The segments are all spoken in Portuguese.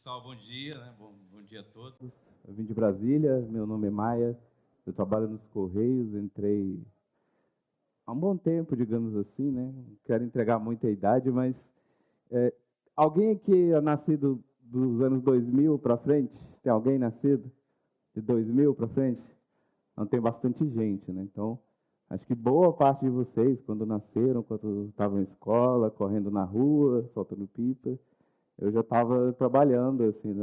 Pessoal, bom dia, né? Bom dia a todos. Eu vim de Brasília, meu nome é Maia, eu trabalho nos Correios, entrei há um bom tempo, digamos assim, né? Não quero entregar muita idade, mas é, alguém aqui é nascido dos anos 2000 para frente? Tem alguém nascido de 2000 para frente? Não, tem bastante gente, né? Então, acho que boa parte de vocês, quando nasceram, quando estavam em escola, correndo na rua, soltando pipa, eu já estava trabalhando, assim,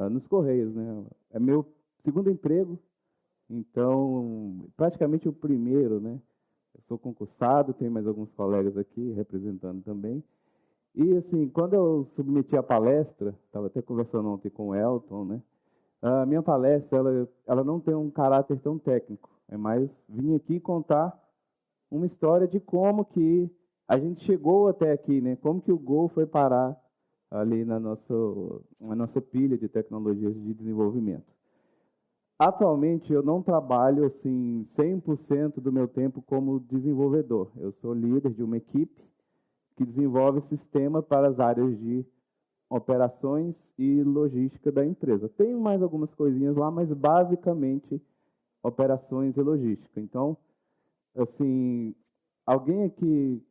nos Correios, né? É meu segundo emprego, então, praticamente o primeiro, né? Eu sou concursado, tem mais alguns colegas aqui representando também. E, assim, quando eu submeti a palestra, estava até conversando ontem com o Elton, né? A minha palestra, ela não tem um caráter tão técnico. É mais vim aqui contar uma história de como que a gente chegou até aqui, né? Como que o Gol foi parar ali na nossa pilha de tecnologias de desenvolvimento. Atualmente, eu não trabalho assim 100% do meu tempo como desenvolvedor. Eu sou líder de uma equipe que desenvolve sistema para as áreas de operações e logística da empresa. Tem mais algumas coisinhas lá, mas basicamente operações e logística. Então, assim, alguém aqui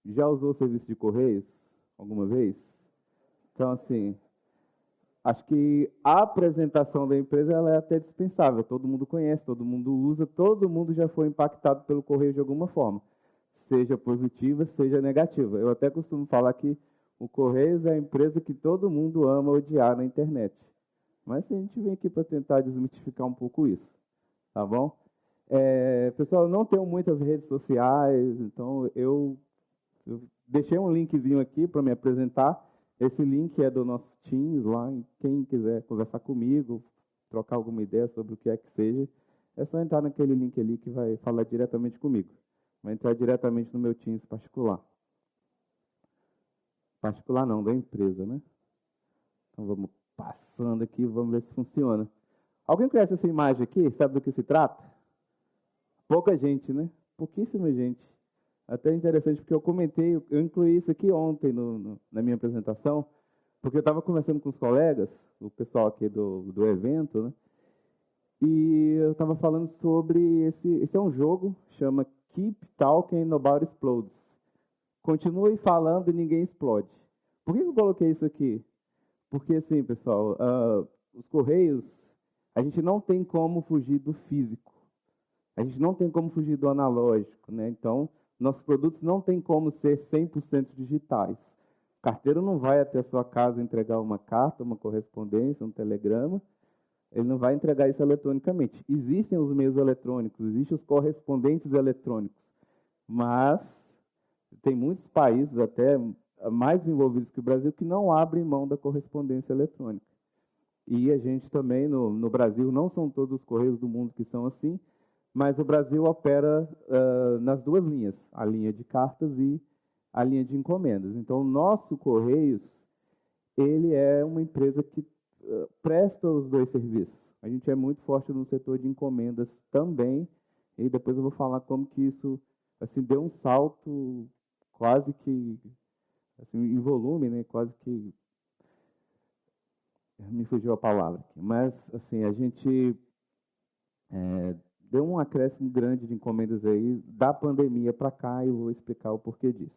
já usou o serviço de correios alguma vez? Então, assim, acho que a apresentação da empresa ela é até dispensável. Todo mundo conhece, todo mundo usa, todo mundo já foi impactado pelo correio de alguma forma, seja positiva, seja negativa. Eu até costumo falar que o Correios é a empresa que todo mundo ama odiar na internet. Mas a gente vem aqui para tentar desmistificar um pouco isso, tá bom? Pessoal, eu não tenho muitas redes sociais, então eu deixei um linkzinho aqui para me apresentar. Esse link é do nosso Teams lá. E quem quiser conversar comigo, trocar alguma ideia sobre o que é que seja, é só entrar naquele link ali que vai falar diretamente comigo. Vai entrar diretamente no meu Teams particular. Particular não, da empresa, né? Então vamos passando aqui, vamos ver se funciona. Alguém conhece essa imagem aqui? Sabe do que se trata? Pouca gente, né? Pouquíssima gente. Até interessante, porque eu comentei, eu incluí isso aqui ontem na minha apresentação, porque eu estava conversando com os colegas, o pessoal aqui do evento, né? E eu estava falando sobre esse é um jogo, chama Keep Talking Nobody Explodes. Continue falando e ninguém explode. Por que eu coloquei isso aqui? Porque, assim, pessoal, os Correios, a gente não tem como fugir do físico. A gente não tem como fugir do analógico, né? Então, nossos produtos não têm como ser 100% digitais. O carteiro não vai até a sua casa entregar uma carta, uma correspondência, um telegrama. Ele não vai entregar isso eletronicamente. Existem os meios eletrônicos, existem os correspondentes eletrônicos. Mas tem muitos países, até mais desenvolvidos que o Brasil, que não abrem mão da correspondência eletrônica. E a gente também, no Brasil, não são todos os correios do mundo que são assim, mas o Brasil opera nas duas linhas, a linha de cartas e a linha de encomendas. Então, o nosso Correios, ele é uma empresa que presta os dois serviços. A gente é muito forte no setor de encomendas também, e depois eu vou falar como que isso assim, deu um salto quase que assim, em volume, né? Quase que me fugiu a palavra aqui. Mas assim, a gente deu um acréscimo grande de encomendas aí da pandemia para cá e eu vou explicar o porquê disso.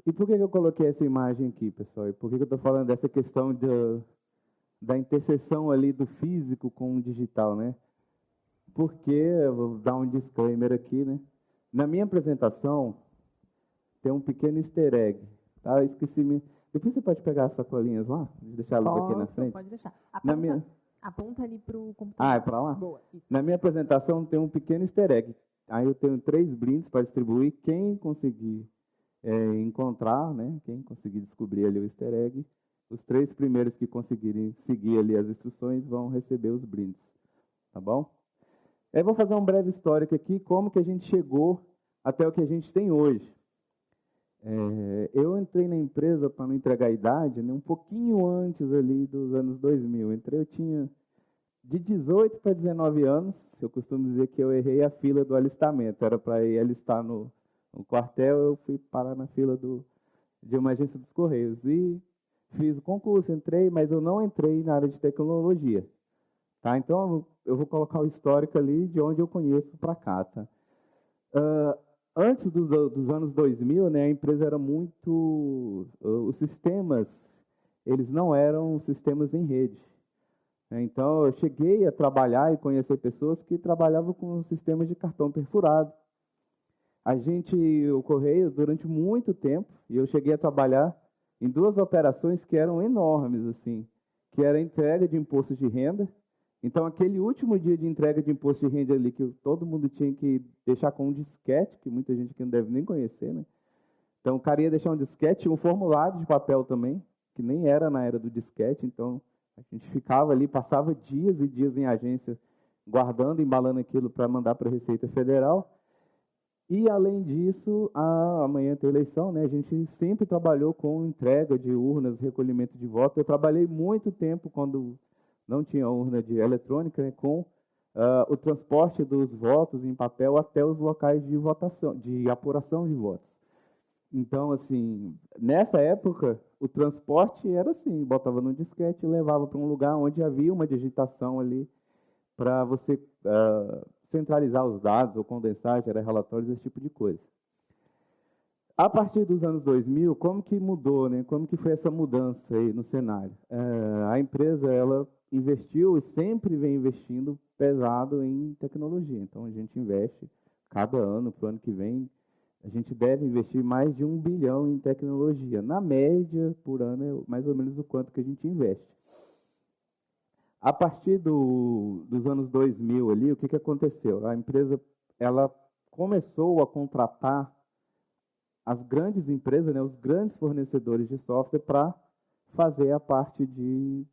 E por que eu coloquei essa imagem aqui, pessoal? E por que eu estou falando dessa questão da interseção ali do físico com o digital, né? Porque, eu vou dar um disclaimer aqui, né? Na minha apresentação, tem um pequeno easter egg, tá? Eu esqueci. Depois você pode pegar as sacolinhas lá? Deixá-las aqui na frente? Pode deixar. Aponta ali para o computador. é para lá? Boa, isso. Na minha apresentação tem um pequeno easter egg. Aí eu tenho 3 brindes para distribuir. Quem conseguir encontrar, né? Quem conseguir descobrir ali o easter egg, os 3 primeiros que conseguirem seguir ali as instruções vão receber os brindes. Tá bom? Eu vou fazer um breve histórico aqui, como que a gente chegou até o que a gente tem hoje. Eu entrei na empresa, para não entregar a idade, né, um pouquinho antes ali dos anos 2000. Eu tinha de 18 para 19 anos. Eu costumo dizer que eu errei a fila do alistamento. Era para ir alistar no quartel, eu fui parar na fila de uma agência dos Correios. E fiz o concurso, entrei, mas eu não entrei na área de tecnologia. Tá? Então, eu vou colocar o histórico ali de onde eu conheço para cá. Tá? Antes dos anos 2000, né, a empresa era muito... os sistemas, eles não eram sistemas em rede. Então, eu cheguei a trabalhar e conhecer pessoas que trabalhavam com sistemas de cartão perfurado. O Correio, durante muito tempo, e eu cheguei a trabalhar em duas operações que eram enormes, assim, que era a entrega de imposto de renda. Então, aquele último dia de entrega de imposto de renda ali, que todo mundo tinha que deixar com um disquete, que muita gente aqui não deve nem conhecer, né? Então, o cara ia deixar um disquete e um formulário de papel também, que nem era na era do disquete. Então, a gente ficava ali, passava dias e dias em agência, guardando, embalando aquilo para mandar para a Receita Federal. E, além disso, amanhã tem eleição, né? A gente sempre trabalhou com entrega de urnas, recolhimento de votos. Eu trabalhei muito tempo, quando não tinha urna de eletrônica, né, com o transporte dos votos em papel até os locais de votação, de apuração de votos. Então, assim, nessa época, o transporte era assim, botava no disquete e levava para um lugar onde havia uma digitação ali para você centralizar os dados ou condensar, gerar relatórios, esse tipo de coisa. A partir dos anos 2000, como que mudou, né? Como que foi essa mudança aí no cenário? A empresa, ela investiu e sempre vem investindo pesado em tecnologia. Então, a gente investe cada ano, para o ano que vem, a gente deve investir mais de 1 bilhão em tecnologia. Na média, por ano, é mais ou menos o quanto que a gente investe. A partir dos anos 2000 ali, o que aconteceu? A empresa, ela começou a contratar as grandes empresas, né, os grandes fornecedores de software para fazer a parte de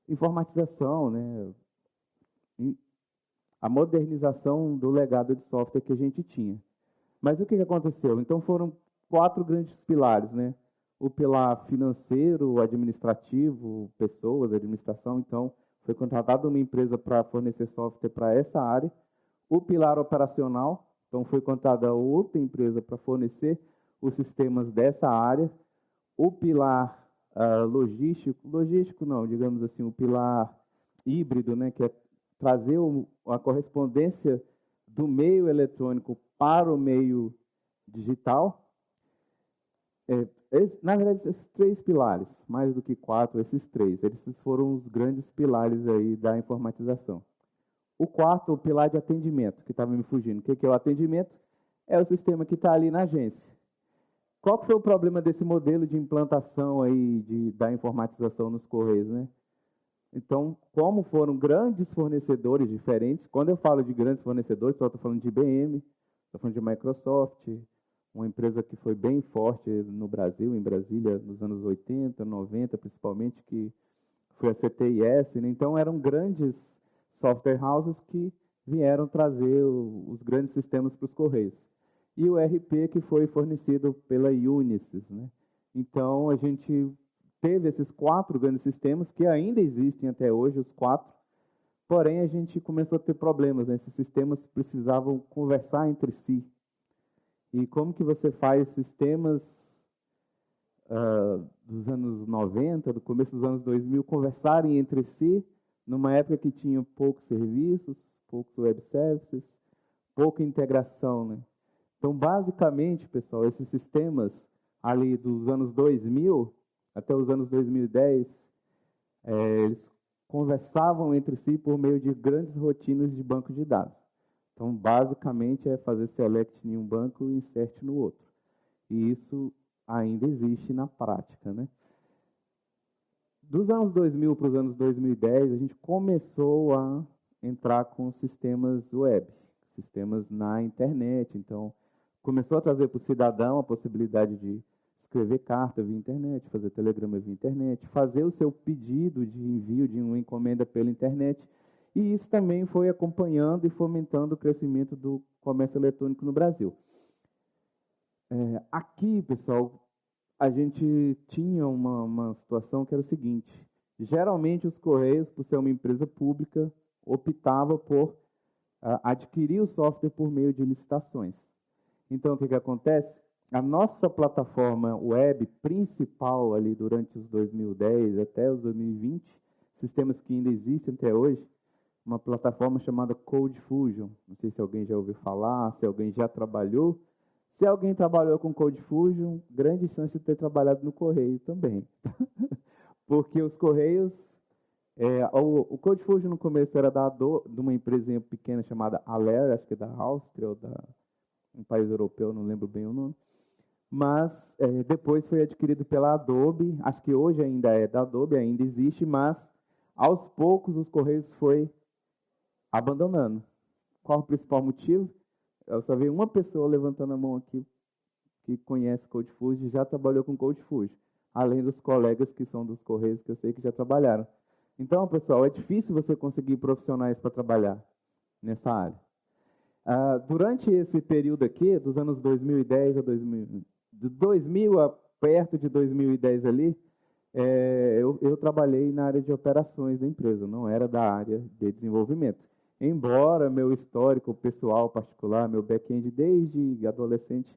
informatização, né, a modernização do legado de software que a gente tinha. Mas o que aconteceu? Então foram 4 grandes pilares, né? O pilar financeiro, administrativo, pessoas, administração. Então, foi contratada uma empresa para fornecer software para essa área. O pilar operacional, então foi contratada outra empresa para fornecer os sistemas dessa área. O pilar logístico não, digamos assim, o pilar híbrido, né, que é trazer a correspondência do meio eletrônico para o meio digital. Na verdade, esses 3 pilares, mais do que 4, esses 3, esses foram os grandes pilares aí da informatização. O quarto, o pilar de atendimento, que estava me fugindo. O que é o atendimento? É o sistema que está ali na agência. Qual que foi o problema desse modelo de implantação aí da informatização nos Correios, né? Então, como foram grandes fornecedores diferentes, quando eu falo de grandes fornecedores, estou falando de IBM, estou falando de Microsoft, uma empresa que foi bem forte no Brasil, em Brasília, nos anos 80, 90, principalmente, que foi a CTIS, né? Então, eram grandes software houses que vieram trazer os grandes sistemas para os Correios. E o RP que foi fornecido pela Unisys, né? Então, a gente teve esses 4 grandes sistemas, que ainda existem até hoje, os 4, porém, a gente começou a ter problemas, né? Esses sistemas precisavam conversar entre si. E como que você faz sistemas dos anos 90, do começo dos anos 2000, conversarem entre si, numa época que tinha poucos serviços, poucos web services, pouca integração, né? Então, basicamente, pessoal, esses sistemas ali dos anos 2000 até os anos 2010, eles conversavam entre si por meio de grandes rotinas de banco de dados. Então, basicamente, é fazer select em um banco e insert no outro. E isso ainda existe na prática, né? Dos anos 2000 para os anos 2010, a gente começou a entrar com sistemas web, sistemas na internet. Então, começou a trazer para o cidadão a possibilidade de escrever carta via internet, fazer telegrama via internet, fazer o seu pedido de envio de uma encomenda pela internet. E isso também foi acompanhando e fomentando o crescimento do comércio eletrônico no Brasil. Aqui, pessoal, a gente tinha uma situação que era o seguinte: geralmente os Correios, por ser uma empresa pública, optava por adquirir o software por meio de licitações. Então, o que acontece? a nossa plataforma web principal ali durante os 2010 até os 2020, sistemas que ainda existem até hoje, uma plataforma chamada CodeFusion. Não sei se alguém já ouviu falar, se alguém já trabalhou. Se alguém trabalhou com CodeFusion, grande chance de ter trabalhado no Correio também. Porque os Correios, o CodeFusion no começo era de uma empresa pequena chamada Aller, acho que é da Áustria ou um país europeu, não lembro bem o nome. Mas depois foi adquirido pela Adobe, acho que hoje ainda é da Adobe, ainda existe, mas aos poucos os Correios foi abandonando. Qual o principal motivo? Eu só vi uma pessoa levantando a mão aqui que conhece CodeFusion e já trabalhou com CodeFusion, além dos colegas que são dos Correios, que eu sei que já trabalharam. Então, pessoal, é difícil você conseguir profissionais para trabalhar nessa área. Durante esse período aqui, dos anos 2010 a 2000 a perto de 2010 ali, eu trabalhei na área de operações da empresa, não era da área de desenvolvimento. Embora meu histórico pessoal particular, meu back-end desde adolescente,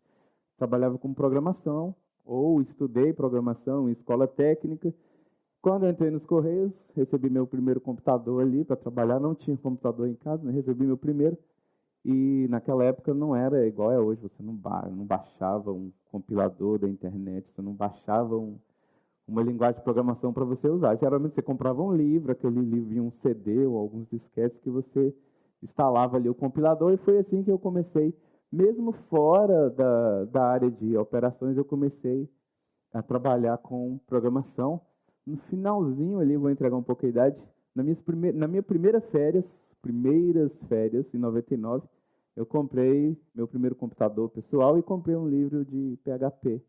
trabalhava com programação, ou estudei programação em escola técnica. Quando eu entrei nos Correios, recebi meu primeiro computador ali para trabalhar, não tinha computador em casa, né? Recebi meu primeiro, e naquela época não era igual é hoje, você não baixava um compilador da internet, você não baixava uma linguagem de programação para você usar. Geralmente você comprava um livro, aquele livro vinha um CD ou alguns disquetes que você instalava ali o compilador, e foi assim que eu comecei. Mesmo fora da área de operações, eu comecei a trabalhar com programação. No finalzinho ali, vou entregar um pouco a idade, na minha primeiras férias, em 99, eu comprei meu primeiro computador pessoal e comprei um livro de PHP.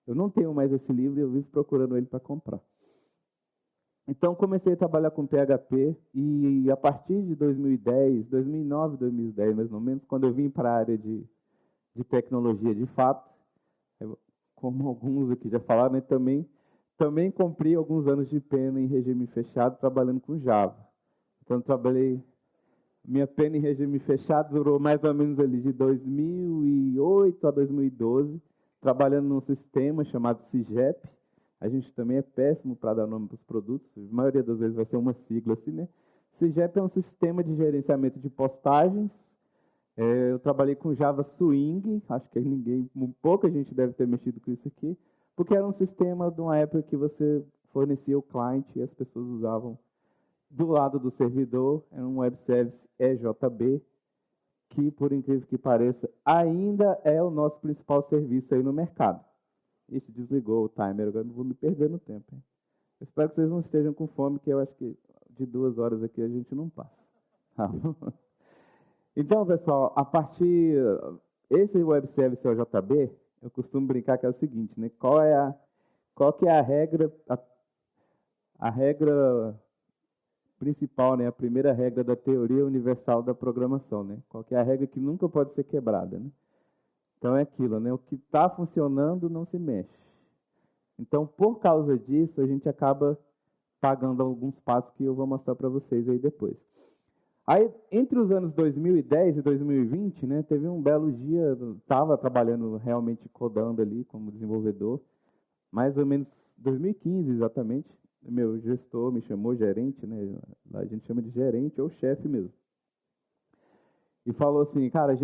Eu não tenho mais esse livro e eu vivo procurando ele para comprar. Então, comecei a trabalhar com PHP e a partir de 2009, 2010, mais ou menos, quando eu vim para a área de tecnologia de fato, como alguns aqui já falaram, né, também cumpri alguns anos de pena em regime fechado trabalhando com Java. Então, minha pena em regime fechado durou mais ou menos ali de 2008 a 2012, trabalhando num sistema chamado CIGEP. A gente também é péssimo para dar nome para os produtos, a maioria das vezes vai ser uma sigla assim, né? CIGEP é um sistema de gerenciamento de postagens. Eu trabalhei com Java Swing, acho que pouca gente deve ter mexido com isso aqui, porque era um sistema de uma época que você fornecia o client e as pessoas usavam do lado do servidor, era um web service EJB, que, por incrível que pareça, ainda é o nosso principal serviço aí no mercado. Ixi, desligou o timer, agora não vou me perder no tempo. Hein? Eu espero que vocês não estejam com fome, que eu acho que de 2 horas aqui a gente não passa. Então, pessoal, esse web service OJB, eu costumo brincar que é o seguinte, né? Qual que é a regra, a regra principal, né? A primeira regra da teoria universal da programação, né? Qual que é a regra que nunca pode ser quebrada, né? Então é aquilo, né? O que está funcionando não se mexe. Então, por causa disso, a gente acaba pagando alguns passos que eu vou mostrar para vocês aí depois. Aí, entre os anos 2010 e 2020, né, teve um belo dia, estava trabalhando realmente codando ali como desenvolvedor, mais ou menos 2015 exatamente, meu gestor me chamou, gerente, né, lá a gente chama de gerente ou chefe mesmo, e falou assim, cara,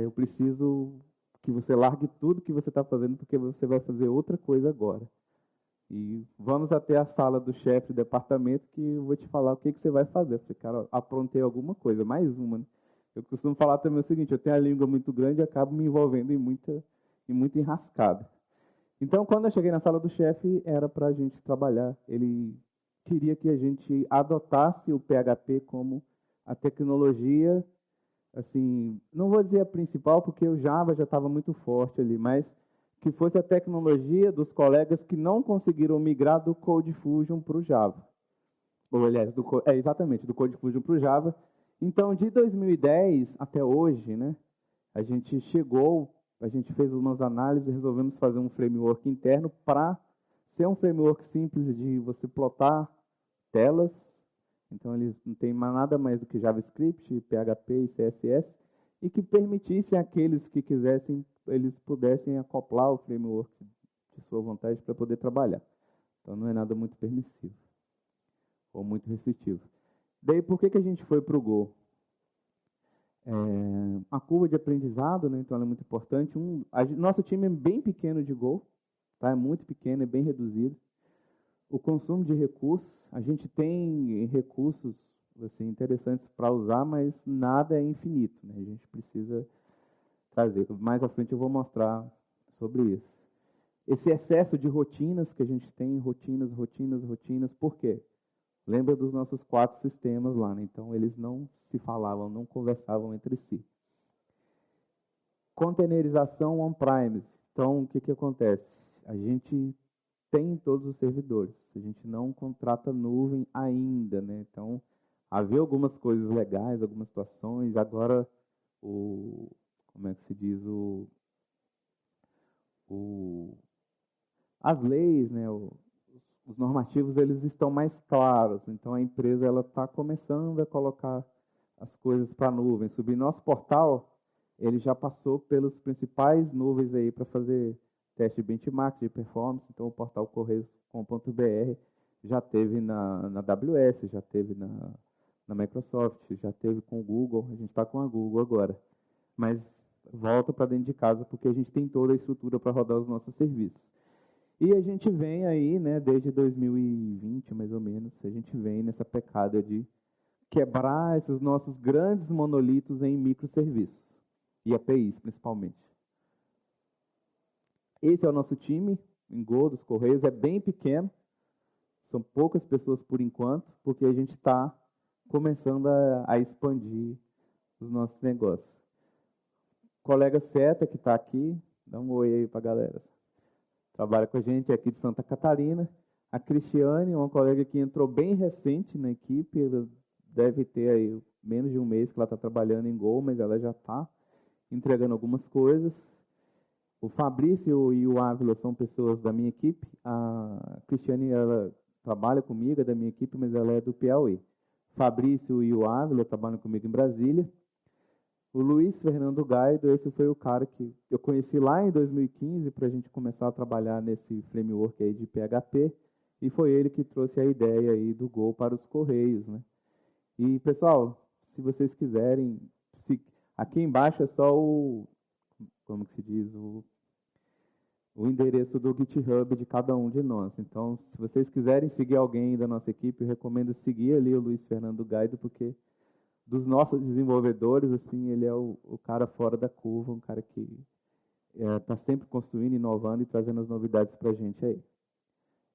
eu preciso que você largue tudo que você está fazendo, porque você vai fazer outra coisa agora. E vamos até a sala do chefe do departamento que eu vou te falar o que você vai fazer. Eu falei, cara, aprontei alguma coisa, mais uma. Né? Eu costumo falar também o seguinte, eu tenho a língua muito grande e acabo me envolvendo em muita enrascada. Então, quando eu cheguei na sala do chefe, era para a gente trabalhar. Ele queria que a gente adotasse o PHP como a tecnologia, assim, não vou dizer a principal, porque o Java já estava muito forte ali, mas que fosse a tecnologia dos colegas que não conseguiram migrar do CodeFusion para o Java. Ou, aliás, exatamente, do CodeFusion para o Java. Então, de 2010 até hoje, né, a gente fez umas análises e resolvemos fazer um framework interno para ser um framework simples de você plotar telas. Então, eles não tem nada mais do que JavaScript, PHP e CSS, e que permitisse àqueles que quisessem eles pudessem acoplar o framework de sua vontade para poder trabalhar. Então, não é nada muito permissivo ou muito restritivo. Daí, por que a gente foi para o Go? A curva de aprendizado, né, então ela é muito importante. Nosso time é bem pequeno de Go, tá? É muito pequeno, é bem reduzido. O consumo de recursos, a gente tem recursos assim, interessantes para usar, mas nada é infinito, né? A gente precisa trazer. Mais à frente eu vou mostrar sobre isso. Esse excesso de rotinas que a gente tem, rotinas, por quê? Lembra dos nossos 4 sistemas lá, né? Então, eles não se falavam, não conversavam entre si. Containerização on-premise. Então, o que acontece? A gente tem todos os servidores, a gente não contrata nuvem ainda, né? Então, havia algumas coisas legais, algumas situações, agora, como é que se diz, as leis, né, os normativos, eles estão mais claros. Então, a empresa ela está começando a colocar as coisas para a nuvem. Subir nosso portal, ele já passou pelos principais nuvens aí para fazer teste de benchmark, de performance. Então, o portal correios.com.br já teve na AWS, já teve na Microsoft, já teve com o Google. A gente está com a Google agora. Mas volta para dentro de casa, porque a gente tem toda a estrutura para rodar os nossos serviços. E a gente vem aí, né, desde 2020, mais ou menos, a gente vem nessa pecada de quebrar esses nossos grandes monolitos em microserviços, e APIs, principalmente. Esse é o nosso time, em Go, dos Correios, é bem pequeno, são poucas pessoas por enquanto, porque a gente está começando a expandir os nossos negócios. O colega Seta, que está aqui, dá um oi aí para a galera. Trabalha com a gente, é aqui de Santa Catarina. A Cristiane, uma colega que entrou bem recente na equipe, ela deve ter aí menos de um mês que ela está trabalhando em Go, mas ela já está entregando algumas coisas. O Fabrício e o Ávila são pessoas da minha equipe. A Cristiane, ela trabalha comigo, é da minha equipe, mas ela é do Piauí. O Fabrício e o Ávila trabalham comigo em Brasília. O Luiz Fernando Gaido, esse foi o cara que eu conheci lá em 2015 para a gente começar a trabalhar nesse framework aí de PHP, e foi ele que trouxe a ideia aí do Go para os Correios, né? E, pessoal, se vocês quiserem, aqui embaixo é só como que se diz, o endereço do GitHub de cada um de nós. Então, se vocês quiserem seguir alguém da nossa equipe, eu recomendo seguir ali o Luiz Fernando Gaido, porque dos nossos desenvolvedores, assim, ele é o cara fora da curva, um cara que está sempre construindo, inovando e trazendo as novidades para a gente aí.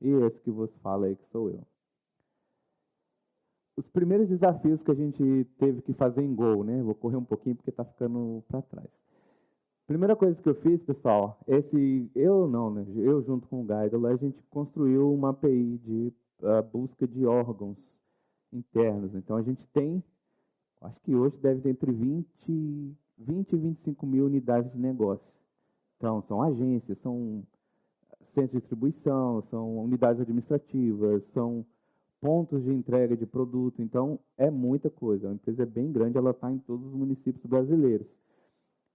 E esse que vos fala aí, que sou eu. Os primeiros desafios que a gente teve que fazer em Go, né? Vou correr um pouquinho porque está ficando para trás. Primeira coisa que eu fiz, pessoal, eu junto com o Guido, lá a gente construiu uma API de busca de órgãos internos. Então, a gente tem, acho que hoje deve ter entre 20 e 25 mil unidades de negócio. Então, são agências, são centros de distribuição, são unidades administrativas, são pontos de entrega de produto. Então, é muita coisa. A empresa é bem grande, ela está em todos os municípios brasileiros.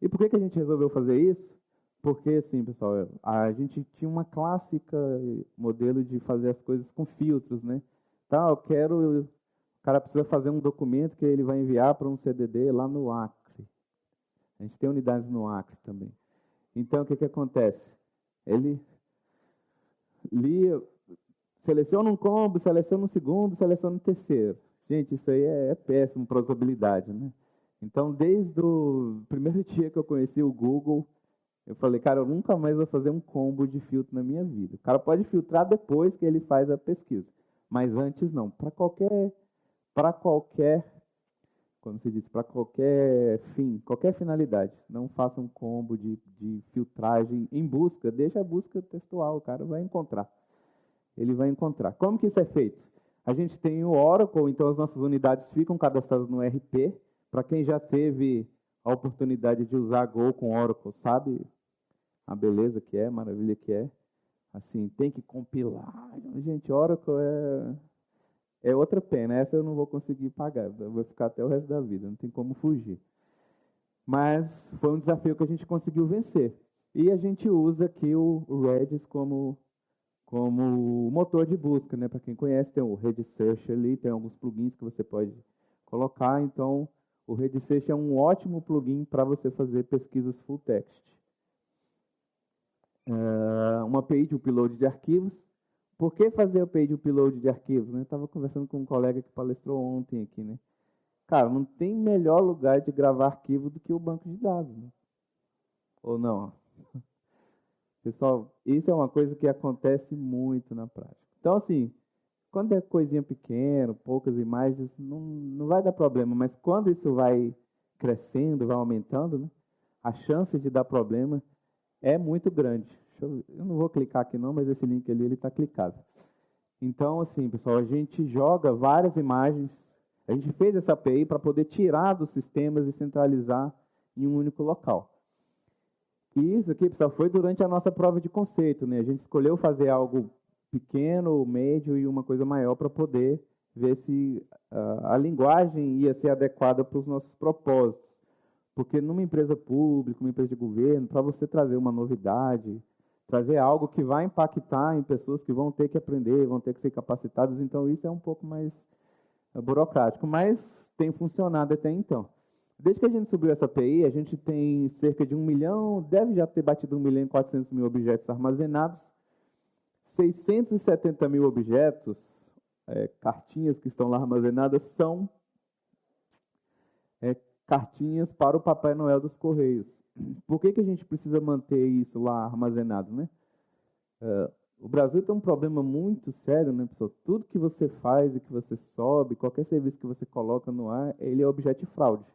E por que a gente resolveu fazer isso? Porque, assim, pessoal, a gente tinha uma clássica modelo de fazer as coisas com filtros, né? Tá, o cara precisa fazer um documento que ele vai enviar para um CDD lá no Acre. A gente tem unidades no Acre também. Então, o que acontece? Ele seleciona um combo, seleciona um segundo, seleciona um terceiro. Gente, isso aí é péssimo para usabilidade, né? Então, desde o primeiro dia que eu conheci o Google, eu falei, cara, eu nunca mais vou fazer um combo de filtro na minha vida. O cara pode filtrar depois que ele faz a pesquisa, mas antes não. Para qualquer, como se diz, para qualquer fim, qualquer finalidade, não faça um combo de filtragem em busca, deixa a busca textual, o cara vai encontrar. Ele vai encontrar. Como que isso é feito? A gente tem o Oracle, então as nossas unidades ficam cadastradas no RP. Para quem já teve a oportunidade de usar Go com Oracle, sabe a beleza que é, a maravilha que é. Assim, tem que compilar. Gente, Oracle é outra pena. Essa eu não vou conseguir pagar. Eu vou ficar até o resto da vida. Não tem como fugir. Mas foi um desafio que a gente conseguiu vencer. E a gente usa aqui o Redis como motor de busca, né? Para quem conhece, tem o Redis Search ali, tem alguns plugins que você pode colocar. Então, o Redis Search é um ótimo plugin para você fazer pesquisas full text. Uma API de upload de arquivos. Por que fazer API de upload de arquivos? Né? Estava conversando com um colega que palestrou ontem aqui, né? Cara, não tem melhor lugar de gravar arquivo do que o banco de dados, né? Ou não? Pessoal, isso é uma coisa que acontece muito na prática. Então, assim, quando é coisinha pequena, poucas imagens, não vai dar problema. Mas quando isso vai crescendo, vai aumentando, né? A chance de dar problema é muito grande. Eu não vou clicar aqui não, mas esse link ali ele está clicável. Então, assim, pessoal, a gente joga várias imagens. A gente fez essa API para poder tirar dos sistemas e centralizar em um único local. E isso aqui, pessoal, foi durante a nossa prova de conceito, né? A gente escolheu fazer algo pequeno, médio e uma coisa maior para poder ver se a linguagem ia ser adequada para os nossos propósitos. Porque numa empresa pública, uma empresa de governo, para você trazer uma novidade, trazer algo que vai impactar em pessoas que vão ter que aprender, vão ter que ser capacitadas, então isso é um pouco mais burocrático, mas tem funcionado até então. Desde que a gente subiu essa API, a gente tem cerca de 1 milhão, deve já ter batido 1.400.000 objetos armazenados, 670 mil objetos, cartinhas que estão lá armazenadas, são cartinhas para o Papai Noel dos Correios. Por que a gente precisa manter isso lá armazenado, né? O Brasil tem um problema muito sério, né, pessoal? Tudo que você faz e que você sobe, qualquer serviço que você coloca no ar, ele é objeto de fraude.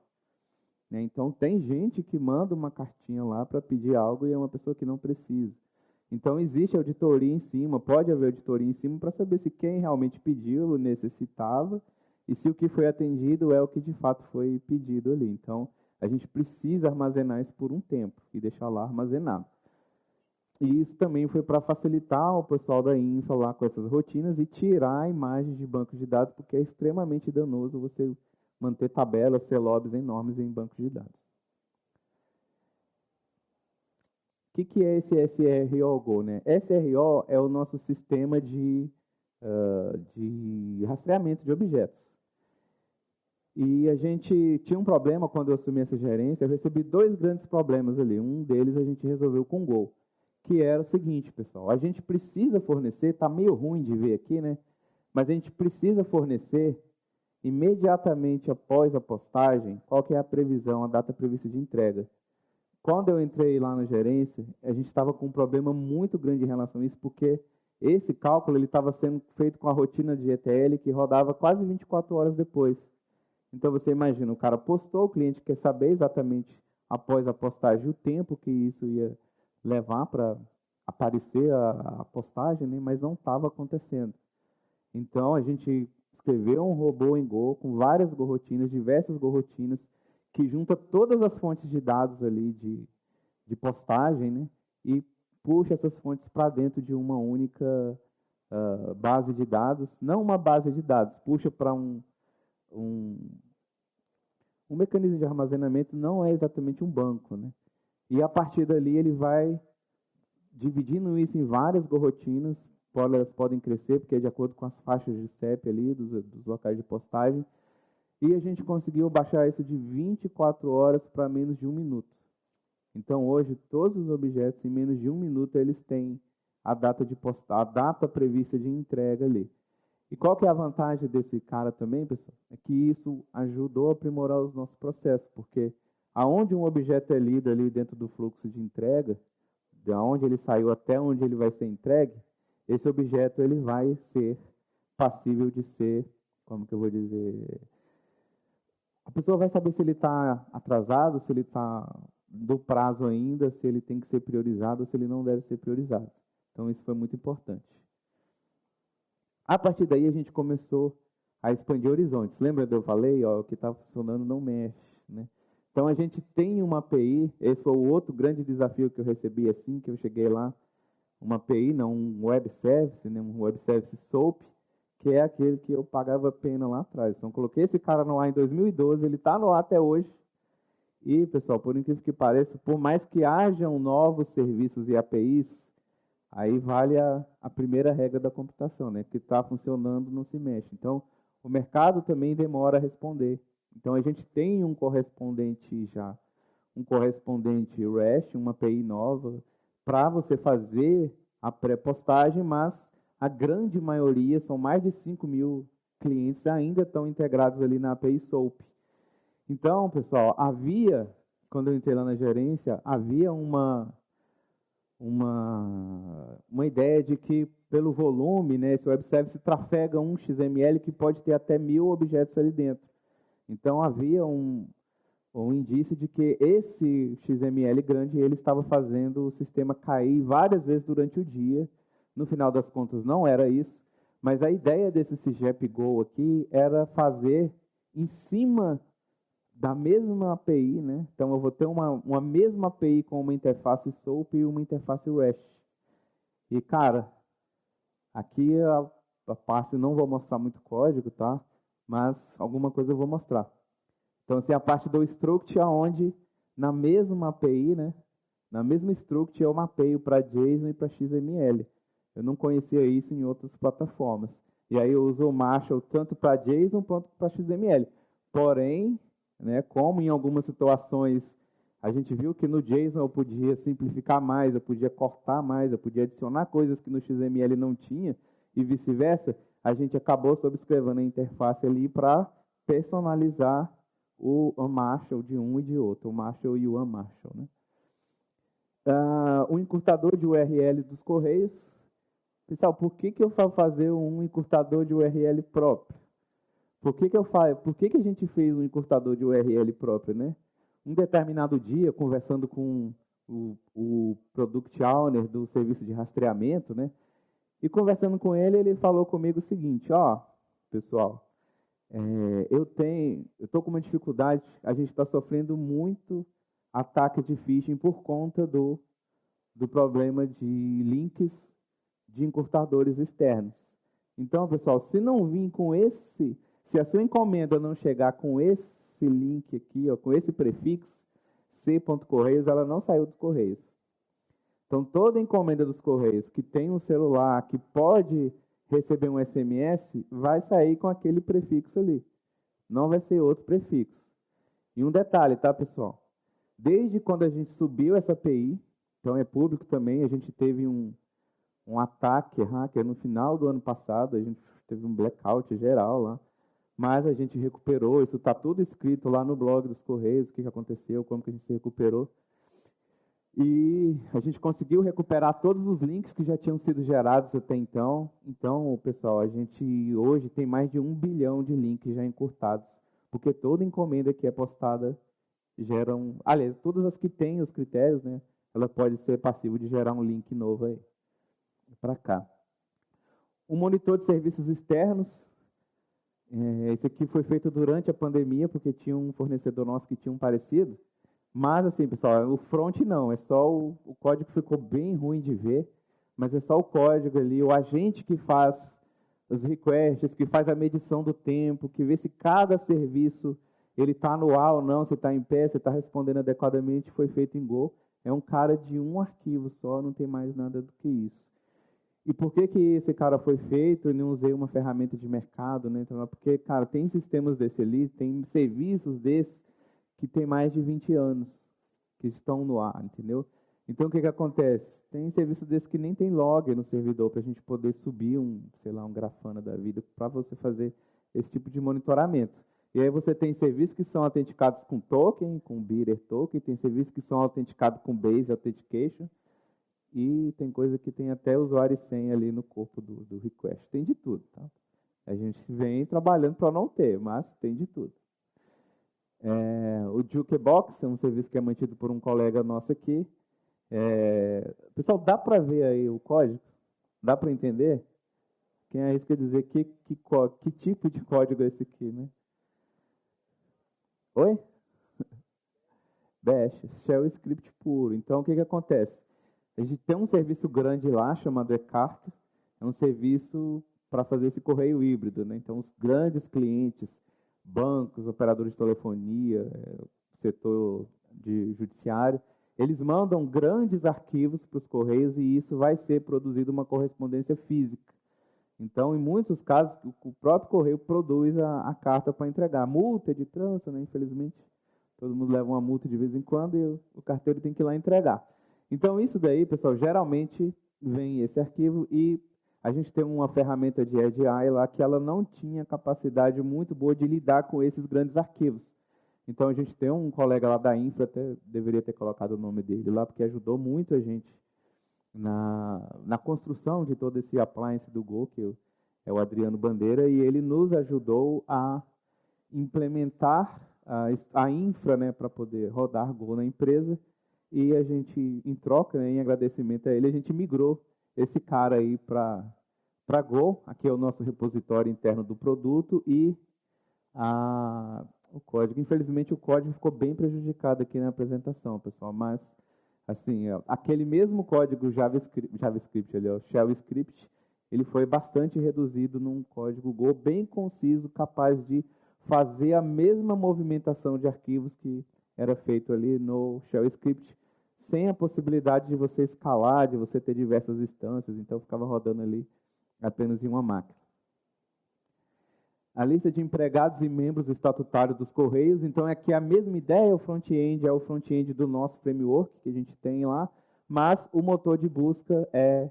Né? Então, tem gente que manda uma cartinha lá para pedir algo e é uma pessoa que não precisa. Então, existe auditoria em cima, pode haver auditoria em cima para saber se quem realmente pediu necessitava e se o que foi atendido é o que de fato foi pedido ali. Então, a gente precisa armazenar isso por um tempo e deixar lá armazenado. E isso também foi para facilitar o pessoal da Infra lá com essas rotinas e tirar imagens de bancos de dados, porque é extremamente danoso você manter tabelas, CLOBs enormes em bancos de dados. O que é esse SRO Go, né? SRO é o nosso sistema de rastreamento de objetos. E a gente tinha um problema quando eu assumi essa gerência, eu recebi 2 grandes problemas ali. Um deles a gente resolveu com o Go, que era o seguinte, pessoal, a gente precisa fornecer, está meio ruim de ver aqui, né? Mas a gente precisa fornecer imediatamente após a postagem, qual que é a previsão, a data prevista de entrega. Quando eu entrei lá na gerência, a gente estava com um problema muito grande em relação a isso, porque esse cálculo estava sendo feito com a rotina de ETL que rodava quase 24 horas depois. Então, você imagina, o cara postou, o cliente quer saber exatamente após a postagem o tempo que isso ia levar para aparecer a postagem, né? Mas não estava acontecendo. Então, a gente escreveu um robô em Go com várias gorrotinas, diversas gorrotinas, que junta todas as fontes de dados ali de postagem, né? E puxa essas fontes para dentro de uma única base de dados. Não uma base de dados, puxa para um mecanismo de armazenamento, não é exatamente um banco, né? E a partir dali ele vai dividindo isso em várias gorrotinas, elas podem crescer, porque é de acordo com as faixas de CEP ali, dos locais de postagem, e a gente conseguiu baixar isso de 24 horas para menos de 1 minuto. Então, hoje, todos os objetos, em menos de 1 minuto, eles têm a data de postar, a data prevista de entrega ali. E qual que é a vantagem desse cara também, pessoal? É que isso ajudou a aprimorar os nossos processos, porque aonde um objeto é lido ali dentro do fluxo de entrega, de onde ele saiu até onde ele vai ser entregue, esse objeto ele vai ser passível de ser, como que eu vou dizer, a pessoa vai saber se ele está atrasado, se ele está do prazo ainda, se ele tem que ser priorizado ou se ele não deve ser priorizado. Então, isso foi muito importante. A partir daí, a gente começou a expandir horizontes. Lembra que eu falei, ó, o que está funcionando não mexe, né? Então, a gente tem uma API, esse foi o outro grande desafio que eu recebi assim que eu cheguei lá, uma API, não, um web service, né, um web service SOAP, que é aquele que eu pagava pena lá atrás. Então, coloquei esse cara no ar em 2012, ele está no ar até hoje, E, pessoal, por incrível que pareça, por mais que hajam novos serviços e APIs, aí vale a primeira regra da computação, né? Que está funcionando não se mexe. Então, o mercado também demora a responder. Então, a gente tem um correspondente já, um correspondente REST, uma API nova, para você fazer a pré-postagem, mas a grande maioria, são mais de 5.000 clientes, ainda estão integrados ali na API SOAP. Então, pessoal, quando eu entrei lá na gerência, havia uma ideia de que, pelo volume, né, esse web service trafega um XML que pode ter até 1.000 objetos ali dentro. Então, havia um indício de que esse XML grande ele estava fazendo o sistema cair várias vezes durante o dia. No final das contas, não era isso, mas a ideia desse CIGEP Go aqui era fazer em cima da mesma API, né? Então, eu vou ter uma mesma API com uma interface SOAP e uma interface REST. E, cara, aqui a parte, não vou mostrar muito código, tá? Mas alguma coisa eu vou mostrar. Então, assim, a parte do struct, onde na mesma API, né? Na mesma struct, eu mapeio para JSON e para XML. Eu não conhecia isso em outras plataformas. E aí eu uso o Marshall tanto para JSON quanto para XML. Porém, né, como em algumas situações a gente viu que no JSON eu podia simplificar mais, eu podia cortar mais, eu podia adicionar coisas que no XML não tinha, e vice-versa, a gente acabou subscrevendo a interface ali para personalizar o Marshall de um e de outro, o Marshall e o Unmarshall, né? O encurtador de URL dos Correios. Pessoal, por que eu vou fazer um encurtador de URL próprio? Por que a gente fez um encurtador de URL próprio, né? Um determinado dia, conversando com o Product Owner do serviço de rastreamento, né? E conversando com ele, ele falou comigo o seguinte, ó, pessoal, eu estou com uma dificuldade, a gente está sofrendo muito ataque de phishing por conta do problema de links de encurtadores externos. Então, pessoal, se não vir com se a sua encomenda não chegar com esse link aqui, ó, com esse prefixo, c.correios, ela não saiu dos Correios. Então, toda encomenda dos Correios que tem um celular, que pode receber um SMS, vai sair com aquele prefixo ali. Não vai ser outro prefixo. E um detalhe, tá, pessoal? Desde quando a gente subiu essa API, então é público também, a gente teve um ataque hacker no final do ano passado, a gente teve um blackout geral lá, mas a gente recuperou, isso está tudo escrito lá no blog dos Correios, o que aconteceu, como que a gente se recuperou. E a gente conseguiu recuperar todos os links que já tinham sido gerados até então. Então, pessoal, a gente hoje tem mais de 1 bilhão de links já encurtados, porque toda encomenda que é postada gera aliás, todas as que têm os critérios, né, ela pode ser passiva de gerar um link novo aí, para cá. Um monitor de serviços externos. Esse aqui foi feito durante a pandemia, porque tinha um fornecedor nosso que tinha um parecido. Mas, assim, pessoal, o front não, é só o código ficou bem ruim de ver, mas é só o código ali, o agente que faz os requests, que faz a medição do tempo, que vê se cada serviço ele está no ar ou não, se está em pé, se está respondendo adequadamente, foi feito em Go. É um cara de um arquivo só, não tem mais nada do que isso. E por que esse cara foi feito? Eu não usei uma ferramenta de mercado, né? Então, porque, cara, tem sistemas desse ali, tem serviços desses que tem mais de 20 anos, que estão no ar, entendeu? Então, o que acontece? Tem serviço desse que nem tem log no servidor, para a gente poder subir sei lá, um Grafana da vida, para você fazer esse tipo de monitoramento. E aí você tem serviços que são autenticados com token, com Bearer Token, tem serviços que são autenticados com Base Authentication, e tem coisa que tem até usuário e senha ali no corpo do request. Tem de tudo, tá? A gente vem trabalhando para não ter, mas tem de tudo. O Jukebox é um serviço que é mantido por um colega nosso aqui. Pessoal, dá para ver aí o código? Dá para entender? Quem arrisca dizer que tipo de código é esse aqui, né? Oi? Bash, Shell Script puro. Então, o que acontece? A gente tem um serviço grande lá, chamado eCarta. É um serviço para fazer esse correio híbrido, né? Então, os grandes clientes, bancos, operadores de telefonia, setor de judiciário, eles mandam grandes arquivos para os Correios e isso vai ser produzido uma correspondência física. Então, em muitos casos, o próprio Correio produz a carta para entregar. Multa de trânsito, né? Infelizmente, todo mundo leva uma multa de vez em quando e o carteiro tem que ir lá entregar. Então, isso daí, pessoal, geralmente vem esse arquivo e a gente tem uma ferramenta de EDI lá que ela não tinha capacidade muito boa de lidar com esses grandes arquivos. Então, a gente tem um colega lá da Infra, até deveria ter colocado o nome dele lá, porque ajudou muito a gente na construção de todo esse appliance do Go, que é o Adriano Bandeira, e ele nos ajudou a implementar a infra, né, para poder rodar Go na empresa, e a gente, em troca, né, em agradecimento a ele, a gente migrou esse cara aí para Go, aqui é o nosso repositório interno do produto, e o código. Infelizmente, o código ficou bem prejudicado aqui na apresentação, pessoal, mas assim, aquele mesmo código JavaScript ali, o Shell Script, ele foi bastante reduzido num código Go bem conciso, capaz de fazer a mesma movimentação de arquivos que era feito ali no Shell Script, sem a possibilidade de você escalar, de você ter diversas instâncias, então ficava rodando ali apenas em uma máquina. A lista de empregados e membros estatutários dos Correios, então é que a mesma ideia, o front-end é o front-end do nosso framework que a gente tem lá, mas o motor de busca é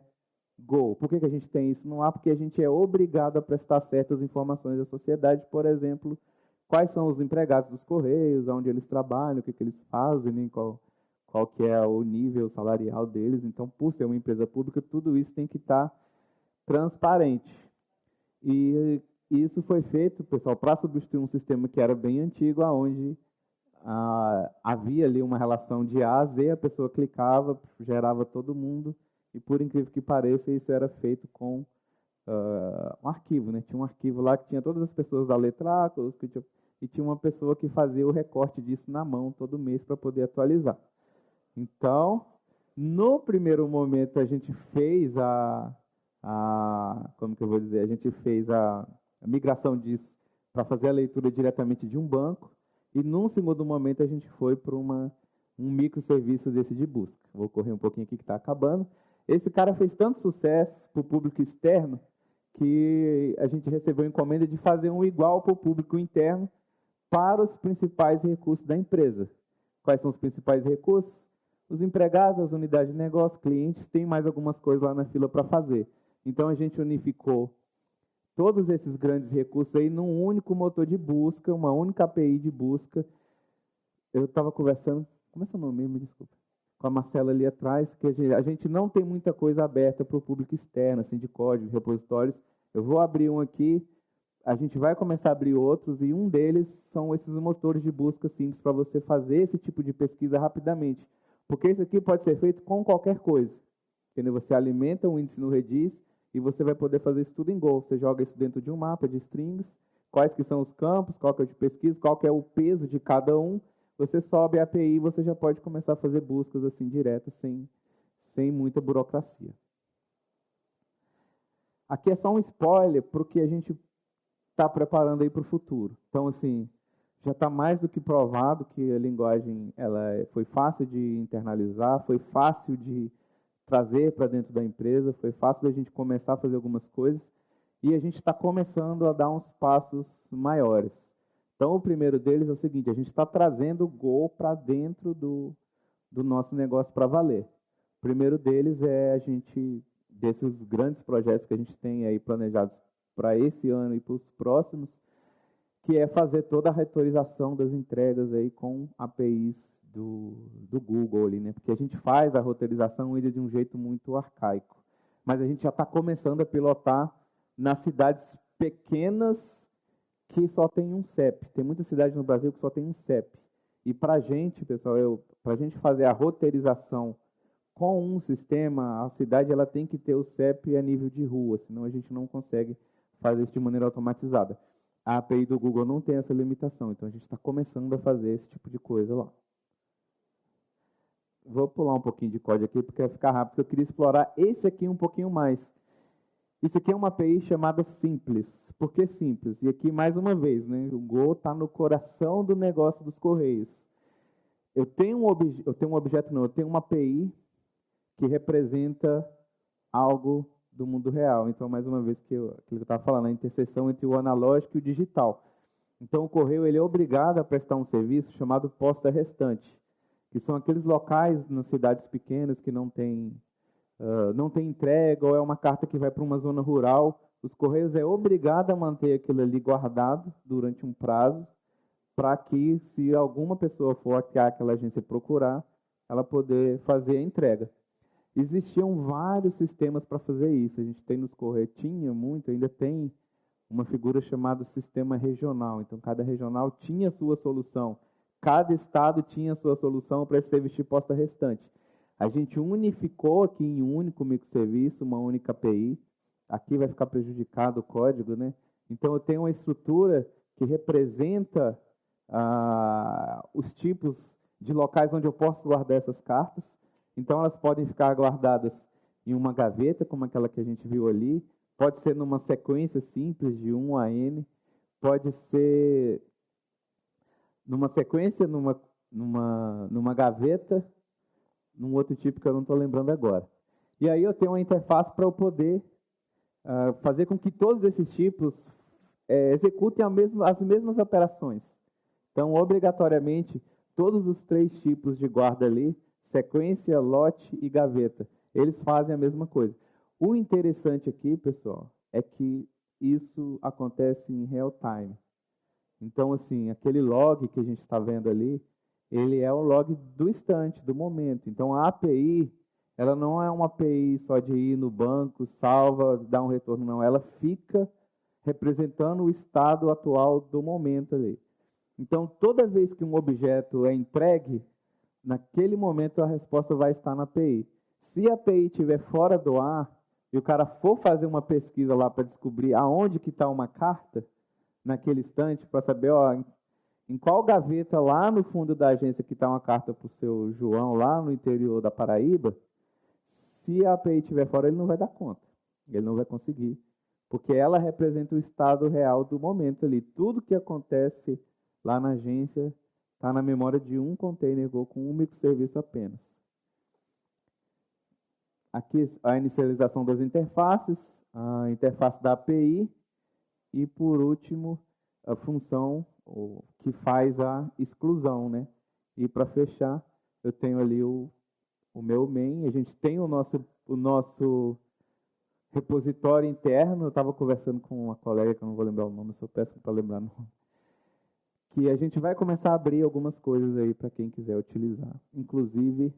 Go. Por que a gente tem isso no ar? Porque a gente é obrigado a prestar certas informações à sociedade, por exemplo, quais são os empregados dos Correios, onde eles trabalham, o que eles fazem, né, qual que é o nível salarial deles. Então, por ser uma empresa pública, tudo isso tem que estar transparente. E isso foi feito, pessoal, para substituir um sistema que era bem antigo, onde havia ali uma relação de A a Z, a pessoa clicava, gerava todo mundo, e por incrível que pareça, isso era feito com um arquivo, né? Tinha um arquivo lá que tinha todas as pessoas da letra A, e tinha uma pessoa que fazia o recorte disso na mão todo mês para poder atualizar. Então, no primeiro momento, a gente fez como que eu vou dizer? A gente fez a migração disso para fazer a leitura diretamente de um banco, e num segundo momento a gente foi para um microserviço desse de busca. Vou correr um pouquinho aqui que está acabando. Esse cara fez tanto sucesso para o público externo que a gente recebeu a encomenda de fazer um igual para o público interno para os principais recursos da empresa. Quais são os principais recursos? Os empregados, as unidades de negócio, clientes, tem mais algumas coisas lá na fila para fazer. Então, a gente unificou todos esses grandes recursos aí num único motor de busca, uma única API de busca. Eu estava conversando, como é seu nome mesmo? Me desculpa. Com a Marcela ali atrás, que a gente não tem muita coisa aberta para o público externo, assim, de código, repositórios. Eu vou abrir um aqui, a gente vai começar a abrir outros, e um deles são esses motores de busca simples para você fazer esse tipo de pesquisa rapidamente. Porque isso aqui pode ser feito com qualquer coisa. Entendeu? Você alimenta um índice no Redis e você vai poder fazer isso tudo em Go. Você joga isso dentro de um mapa de strings, quais que são os campos, qual que é o de pesquisa, qual que é o peso de cada um. Você sobe a API e você já pode começar a fazer buscas assim diretas, sem muita burocracia. Aqui é só um spoiler para o que a gente está preparando aí para o futuro. Então, assim, já está mais do que provado que a linguagem foi fácil de internalizar, foi fácil de trazer para dentro da empresa, foi fácil da gente começar a fazer algumas coisas, e a gente está começando a dar uns passos maiores. Então, o primeiro deles é o seguinte: a gente está trazendo o Go para dentro do nosso negócio para valer. O primeiro deles é desses grandes projetos que a gente tem aí planejados para esse ano e para os próximos, que é fazer toda a roteirização das entregas aí com APIs do Google ali, né? Porque a gente faz a roteirização ainda de um jeito muito arcaico. Mas a gente já está começando a pilotar nas cidades pequenas que só tem um CEP. Tem muitas cidades no Brasil que só tem um CEP. E para a gente, pessoal, para a gente fazer a roteirização com um sistema, a cidade ela tem que ter o CEP a nível de rua, senão a gente não consegue fazer isso de maneira automatizada. A API do Google não tem essa limitação, então a gente está começando a fazer esse tipo de coisa lá. Vou pular um pouquinho de código aqui, porque vai ficar rápido, porque eu queria explorar esse aqui um pouquinho mais. Isso aqui é uma API chamada Simples. Por que Simples? E aqui, mais uma vez, né, o Go está no coração do negócio dos Correios. eu tenho um objeto, não, eu tenho uma API que representa algo do mundo real. Então, mais uma vez, aquilo que eu estava falando, a interseção entre o analógico e o digital. Então, o correio ele é obrigado a prestar um serviço chamado posta restante, que são aqueles locais nas cidades pequenas que não tem entrega, ou é uma carta que vai para uma zona rural. Os correios é obrigado a manter aquilo ali guardado durante um prazo, para que, se alguma pessoa for até aquela agência procurar, ela poder fazer a entrega. Existiam vários sistemas para fazer isso. A gente tem nos correios, tinha muito, ainda tem uma figura chamada sistema regional. Então, cada regional tinha a sua solução. Cada estado tinha a sua solução para esse serviço de posta restante. A gente unificou aqui em um único microserviço, uma única API. Aqui vai ficar prejudicado o código, né? Então, eu tenho uma estrutura que representa os tipos de locais onde eu posso guardar essas cartas. Então, elas podem ficar guardadas em uma gaveta, como aquela que a gente viu ali. Pode ser numa sequência simples de 1 a N. Pode ser numa sequência, numa gaveta, num outro tipo que eu não estou lembrando agora. E aí eu tenho uma interface para eu poder fazer com que todos esses tipos executem as mesmas operações. Então, obrigatoriamente, todos os 3 tipos de guarda ali, sequência, lote e gaveta, eles fazem a mesma coisa. O interessante aqui, pessoal, é que isso acontece em real time. Então, assim, aquele log que a gente está vendo ali, ele é o log do instante, do momento. Então, a API, ela não é uma API só de ir no banco, salva, dar um retorno, não. Ela fica representando o estado atual do momento ali. Então, toda vez que um objeto é entregue, naquele momento a resposta vai estar na API. Se a API estiver fora do ar e o cara for fazer uma pesquisa lá para descobrir aonde que está uma carta, naquele instante, para saber em qual gaveta lá no fundo da agência que está uma carta para o seu João, lá no interior da Paraíba, se a API estiver fora, ele não vai dar conta. Ele não vai conseguir. Porque ela representa o estado real do momento ali. Tudo que acontece lá na agência está na memória de um container Go com um microserviço apenas. Aqui a inicialização das interfaces, a interface da API e, por último, a função que faz a exclusão, né? E, para fechar, eu tenho ali o meu main. A gente tem o nosso repositório interno. Eu estava conversando com uma colega, que eu não vou lembrar o nome, eu sou péssimo para lembrar o nome, que a gente vai começar a abrir algumas coisas aí para quem quiser utilizar. Inclusive,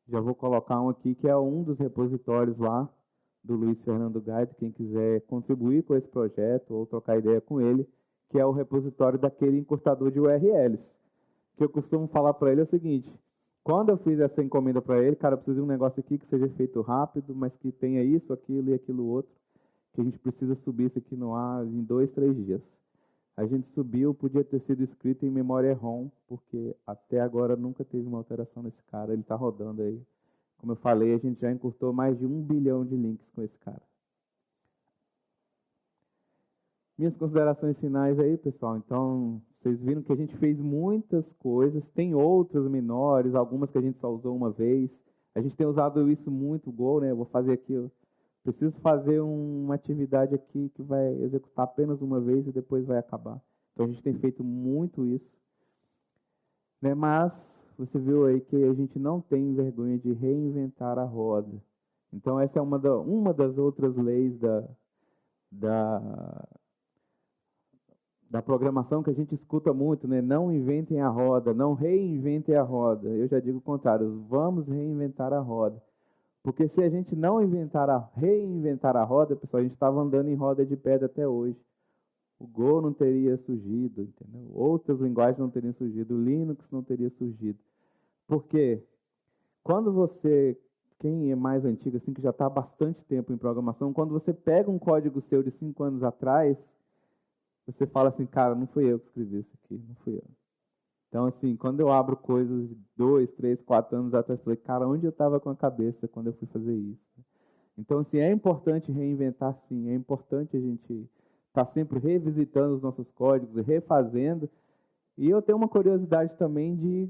já vou colocar um aqui, que é um dos repositórios lá do Luiz Fernando Gaito, quem quiser contribuir com esse projeto ou trocar ideia com ele, que é o repositório daquele encurtador de URLs. O que eu costumo falar para ele é o seguinte: quando eu fiz essa encomenda para ele, cara, eu preciso de um negócio aqui que seja feito rápido, mas que tenha isso, aquilo e aquilo outro, que a gente precisa subir isso aqui no ar em 2, 3 dias. A gente subiu, podia ter sido escrito em memória ROM, porque até agora nunca teve uma alteração nesse cara, ele está rodando aí. Como eu falei, a gente já encurtou mais de 1 bilhão de links com esse cara. Minhas considerações finais aí, pessoal. Então, vocês viram que a gente fez muitas coisas, tem outras menores, algumas que a gente só usou uma vez. A gente tem usado isso muito, o Go, né? Eu vou fazer aqui, eu preciso fazer uma atividade aqui que vai executar apenas uma vez e depois vai acabar. Então, a gente tem feito muito isso. Né? Mas, você viu aí que a gente não tem vergonha de reinventar a roda. Então, essa é uma das outras leis da programação que a gente escuta muito, né? Não inventem a roda, não reinventem a roda. Eu já digo o contrário, vamos reinventar a roda. Porque se a gente não reinventar a roda, pessoal, a gente estava andando em roda de pedra até hoje. O Go não teria surgido, entendeu? Outras linguagens não teriam surgido, o Linux não teria surgido. Porque quando quem é mais antigo, assim, que já está há bastante tempo em programação, quando você pega um código seu de 5 anos atrás, você fala assim, cara, não fui eu que escrevi isso aqui, não fui eu. Então, assim, quando eu abro coisas de 2, 3, 4 anos atrás, eu falei, cara, onde eu estava com a cabeça quando eu fui fazer isso? Então, assim, é importante reinventar, sim, é importante a gente estar sempre revisitando os nossos códigos, refazendo. E eu tenho uma curiosidade também de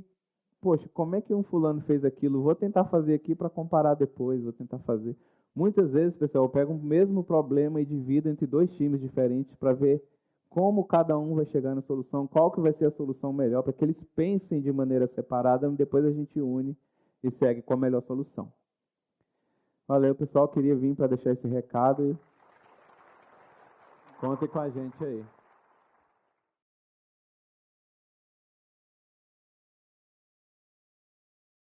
poxa, como é que um fulano fez aquilo? Vou tentar fazer aqui para comparar depois, vou tentar fazer. Muitas vezes, pessoal, eu pego o mesmo problema e divido entre dois times diferentes para ver como cada um vai chegar na solução, qual que vai ser a solução melhor, para que eles pensem de maneira separada, e depois a gente une e segue com a melhor solução. Valeu, pessoal. Queria vir para deixar esse recado e contem com a gente aí.